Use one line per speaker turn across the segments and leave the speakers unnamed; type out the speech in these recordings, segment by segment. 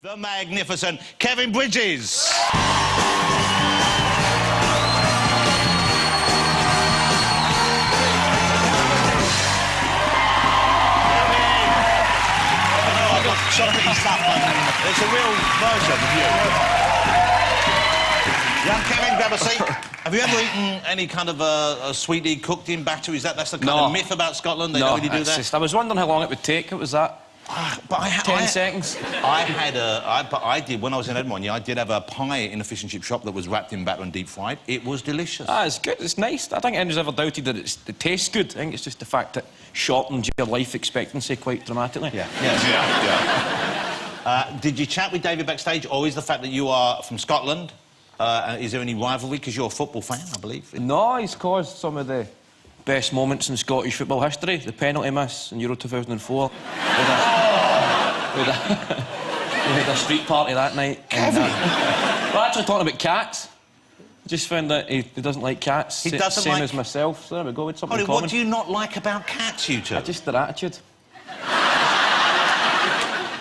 The magnificent Kevin Bridges. It's a real version of you. Young Kevin, grab a seat. Have you ever eaten any kind of a sweetie cooked in batter? That's the kind of myth about Scotland? They don't really do that?
Just, I was wondering how long it would take. It was that.
But
10 seconds.
I did, when I was in Edinburgh, I did have a pie in a fish and chip shop that was wrapped in batter and deep fried. It was delicious.
It's good, it's nice. I don't think anyone's ever doubted that it tastes good. I think it's just the fact that shortens your life expectancy quite dramatically.
Yeah. Did you chat with David backstage, or is the fact that you are from Scotland, is there any rivalry because you're a football fan, I believe?
No, he's caused some of the best moments in Scottish football history. The penalty miss in Euro 2004. We had a street party that night.
Kevin!
We're actually talking about cats. Just found that he doesn't like cats.
He doesn't
Same
like...
as myself. So there we go, with something in
What
common.
do you not like about cats, you two?
Just their attitude.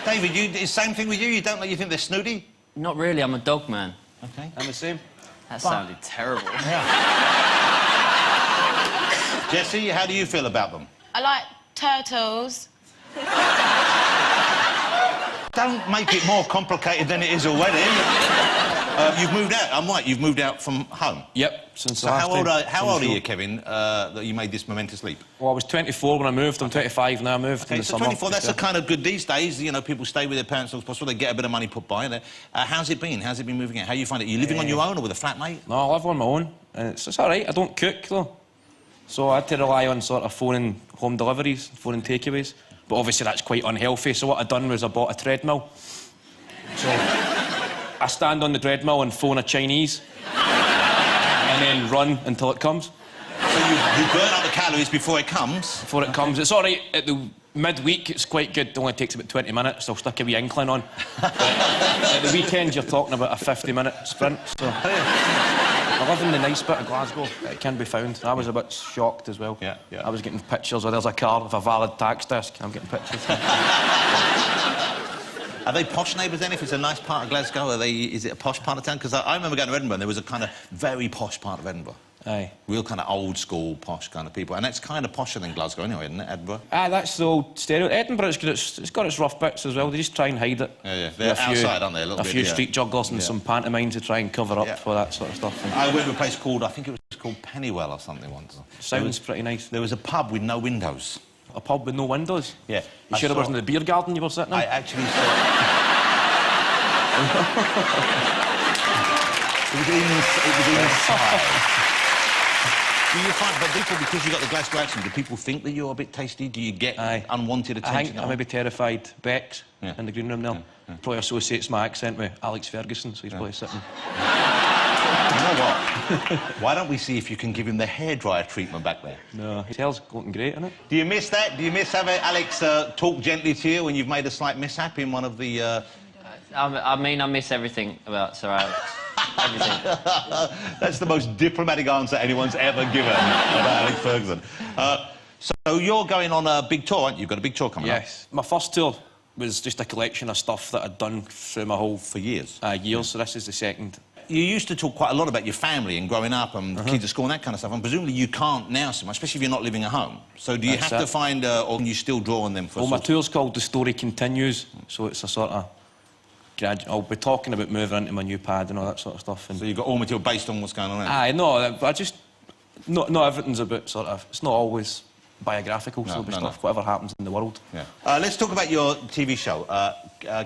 David, the same thing with you? You think they're snooty?
Not really, I'm a dog man.
Okay.
I'm the same.
That sounded terrible.
Jessie, how do you feel about them?
I like turtles.
Don't make it more complicated than it is already. You've moved out. I'm right. You've moved out from home.
Yep, since
so
the last time.
How old are you, Kevin, that you made this momentous leap?
Well, I was 24 when I moved. I'm 25 now. I moved in the summer.
24. That's a kind of good these days. You know, people stay with their parents as possible. They get a bit of money put by. How's it been? How's it been moving out? How you find it? Are you living on your own or with a flatmate?
No, I live on my own, and it's all right. I don't cook though, so I had to rely on sort of phoning home deliveries, phoning takeaways. But obviously that's quite unhealthy. So what I done was I bought a treadmill. So I stand on the treadmill and phone a Chinese, and then run until it comes.
So you burn up the calories before it comes?
Before it comes. It's all right at the midweek, it's quite good. It only takes about 20 minutes. I'll stick a wee incline on. But at the weekend, you're talking about a 50-minute sprint. So I live in the nice bit of Glasgow. It can be found. I was a bit shocked as well.
Yeah.
I was getting pictures where there's a car with a valid tax disc. I'm getting pictures.
Are they posh neighbours then? If it's a nice part of Glasgow, is it a posh part of town? Because I remember going to Edinburgh and there was a kind of very posh part of Edinburgh.
Aye.
Real kind of old school posh kind of people. And that's kind of posher than Glasgow anyway, isn't it, Edinburgh?
That's the old stereo. Edinburgh, it's got its rough bits as well. They just try and hide it.
Yeah. They're outside, aren't they, a little bit?
A few street jugglers and some pantomime to try and cover up for that sort of stuff.
I went to a place called, I think it was called Pennywell or something once.
Sounds pretty nice.
There was a pub with no windows.
A pub with no windows?
Yeah.
You sure it wasn't the beer garden you were sitting in?
I actually saw... It was inside. Do you find, but people, because you got the Glasgow accent, do people think that you're a bit tasty? Do you get unwanted attention?
I think I may be terrified. Bex in the green room there probably associates my accent with Alex Ferguson, so he's probably sitting.
You know what? Why don't we see if you can give him the hairdryer treatment back there?
No, his hair's looking great, isn't it?
Do you miss that? Do you miss having Alex talk gently to you when you've made a slight mishap in one of the...
I mean, I miss everything about Sir Alex. Everything.
That's the most diplomatic answer anyone's ever given about Alex Ferguson. So you're going on a big tour, aren't you? You've got a big tour coming up.
Yes. My first tour was just a collection of stuff that I'd done through my whole...
For years?
Years, so this is the second.
You used to talk quite a lot about your family and growing up and kids at school and that kind of stuff, and presumably you can't now so much, especially if you're not living at home. So do you have to find, or can you still draw on them for...
Well, my tour's called The Story Continues, so it's a sort of... I'll be talking about moving into my new pad and all that sort of stuff. And
so you've got all material based on what's going on there?
Aye, no, I just... Not everything's about sort of... It's not always biographical, so stuff, whatever happens in the world.
Yeah. Let's talk about your TV show.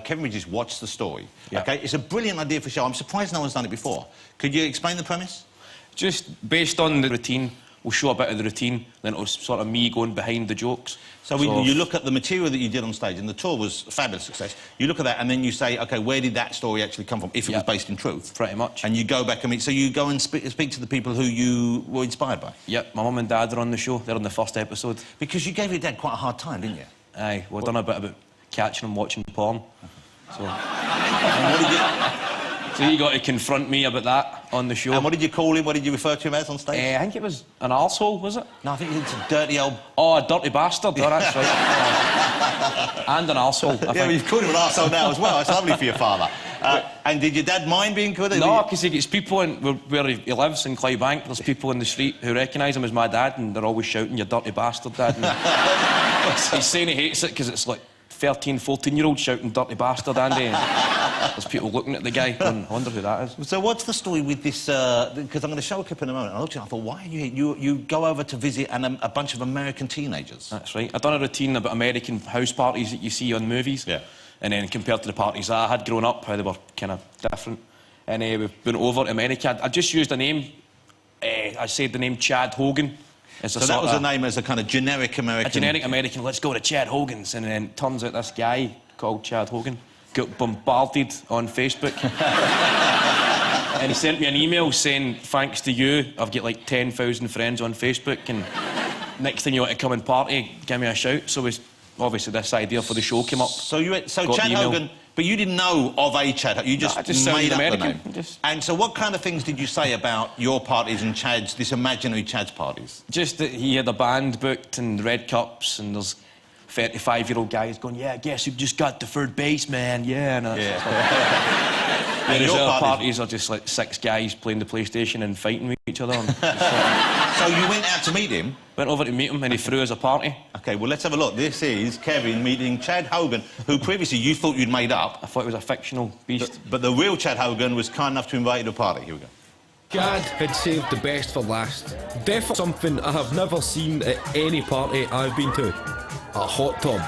Kevin Bridges, Watch the Story.
Yeah.
OK, it's a brilliant idea for a show. I'm surprised no one's done it before. Could you explain the premise?
Just based on the routine, we'll show a bit of the routine, then it'll sort of me going behind the jokes.
So you look at the material that you did on stage, and the tour was a fabulous success. You look at that, and then you say, OK, where did that story actually come from, if it was based in truth?
Pretty much.
And you go back and meet... So you go and speak to the people who you were inspired by?
Yep, my mum and dad are on the show. They're on the first episode.
Because you gave your dad quite a hard time, didn't you?
Aye, we've done a bit about catching him watching porn. So...
And what did you...
So you got to confront me about that on the show.
And what did you call him? What did you refer to him as on stage?
I think it was an arsehole, was it?
No, I think it's a dirty old...
Oh, a dirty bastard. Oh, that's right. And an arsehole, I
Yeah,
think.
well, you've called him an arsehole now as well. That's lovely for your father. And did your dad mind being called?
No, because he gets people in, where he lives in Clydebank, there's people in the street who recognise him as my dad, and they're always shouting, "You dirty bastard, Dad." And he's saying he hates it because it's like 13, 14-year-olds shouting "dirty bastard, Andy." And there's people looking at the guy going, "I wonder who that is."
So what's the story with this? Because I'm going to show a clip in a moment. I looked at it, I thought, why are you here? You go over to visit a bunch of American teenagers.
That's right. I've done a routine about American house parties that you see on movies.
Yeah.
And then compared to the parties I had growing up, how they were kind of different. And we've been over to America. I just used a name. I said the name Chad Hogan.
So that was the name as a kind of generic American...
A generic American, let's go to Chad Hogan's. And then it turns out this guy called Chad Hogan got bombarded on Facebook. And he sent me an email saying, "Thanks to you, I've got like 10,000 friends on Facebook, and next time you want to come and party, give me a shout." So obviously this idea for the show came up.
So Chad Hogan, but you didn't know of a Chad Hogan, you just,
I just
made up
American.
the name. And so what kind of things did you say about your parties and Chad's, this imaginary Chad's parties?
Just that he had a band booked and red cups, and there's 35-year-old guys going, "Yeah, I guess you've just got the third base, man, yeah." And
And
your
your
parties are just like 6 guys playing the PlayStation and fighting with each other.
So you went out to meet him?
Went over to meet him and he threw us a party.
OK, well, let's have a look. This is Kevin meeting Chad Hogan, who previously you thought you'd made up.
I thought it was a fictional beast.
But the real Chad Hogan was kind enough to invite you to a party. Here we go.
Chad had saved the best for last. Definitely something I have never seen at any party I've been to. A hot tub.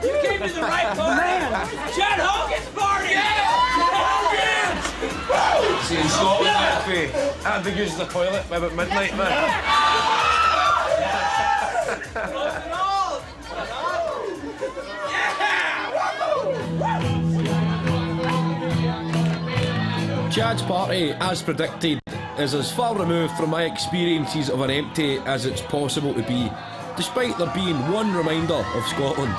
You came to the right party! Chad Hogan's party!
See, in Scotland, I'd be using the toilet by about midnight, man.
Chad's party, as predicted, is as far removed from my experiences of an empty as it's possible to be, despite there being one reminder of Scotland.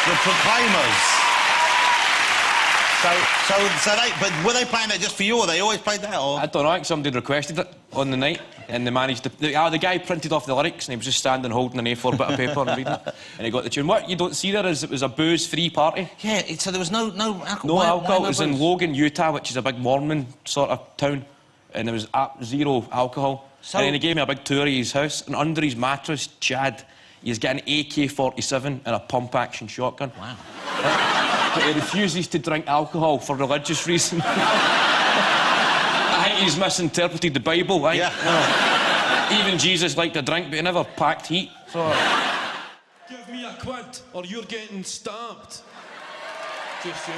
The Proclaimers. But were they playing that just for you, or they always played that, or...?
I don't know, I think somebody requested it on the night, and they managed to... The guy printed off the lyrics, and he was just standing holding an A4 bit of paper and reading it, and he got the tune. What you don't see there is it was a booze-free party.
Yeah, so there was no alcohol.
No alcohol. It was in
booze?
Logan, Utah, which is a big Mormon sort of town, and there was zero alcohol. And then he gave me a big tour of his house, and under his mattress, Chad, he's got an AK-47 and a pump-action shotgun.
Wow.
But he refuses to drink alcohol for religious reasons. I think he's misinterpreted the Bible, right?
Yeah.
Even Jesus liked to drink, but he never packed heat. So...
Give me a quid or you're getting stabbed. Just you.